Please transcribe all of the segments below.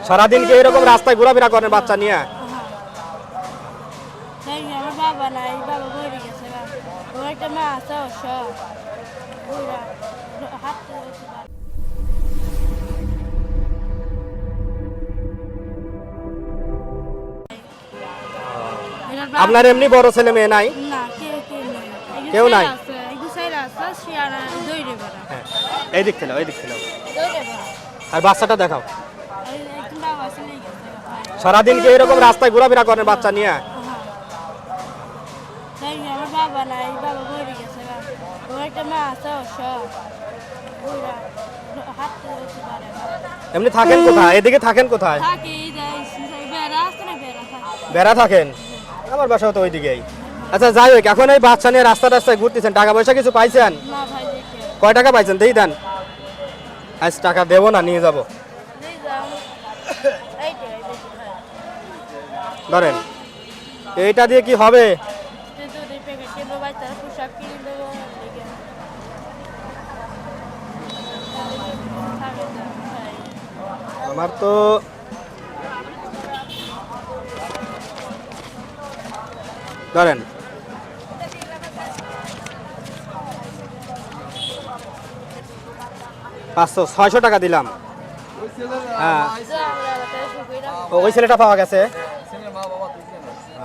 সারাদিন কি এরকম রাস্তায় ঘোরাফেরা করেন বাচ্চা নিয়ে? আমার বাবা নাই, বাবা মরে গেছে। আমার একটা মা আছে অসুখ, হাঁটতে হচ্ছে না। আপনার এমনি বড় ছেলে মেয়ে নাই? না, কেউ নেই। কেউ নাই? একটু সাইরা আছে, শিয়ারা দৌড়ে বেড়া। হ্যাঁ, এই দিক থেকে, ওই দিক থেকে। দৌড়ে বেড়া। আর বাচ্চাটা দেখাও। একটু বাবা আছে নিয়ে গেছে। সারাদিন কি এরকম রাস্তায় ঘোরাফেরা করেন বাচ্চা নিয়ে? আমার বাবা নাই, বাবা মরে গেছে। আমার একটা মা আছে অসুখ, হাঁটতে হচ্ছে পারে না। এমনি থাকেন কোথায়? এদিকে থাকেন কোথায়? থাকি বেড়া আছে না, বেড়া থাকে। বেড়া থাকেন? আমার বাসাও তো ওইদিকেই। আচ্ছা যাই হোক, এখন এই বাচ্চা নিয়ে রাস্তা রাস্তায় ঘুরতেছেন, টাকা পয়সা কিছু পাইছেন? না ভাই, দেখে কয় টাকা পাইছেন দেই দেন। আজ টাকা দেবো না, নিয়ে যাব। ধরেন, এইটা দিয়ে কি হবে? আমার তো ধরেন 500-600 টাকা দিলাম। হ্যাঁ, ওই ছেলেটা পাওয়া গেছে।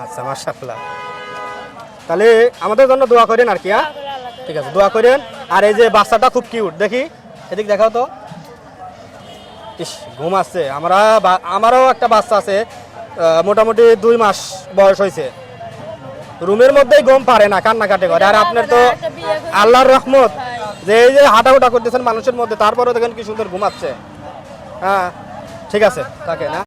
আচ্ছা, মাশাআল্লাহ। তাহলে আমাদের জন্য দোয়া করেন আর কি। হ্যাঁ, ঠিক আছে, দোয়া করেন। আর এই যে বাচ্চাটা খুব কিউট, দেখি এদিক দেখাও তো। ইস, ঘুম আসছে। আমারও একটা বাচ্চা আছে, মোটামুটি 2 মাস বয়স হয়েছে। রুমের মধ্যেই ঘুম পারে না, কান্নাকাটি করে। আর আপনার তো আল্লাহর রহমত যে এই যে হাঁটাহুটা করতেছেন মানুষের মধ্যে, তারপরেও দেখেন কি সুন্দর ঘুমাচ্ছে। হ্যাঁ, ঠিক আছে, থাকে না।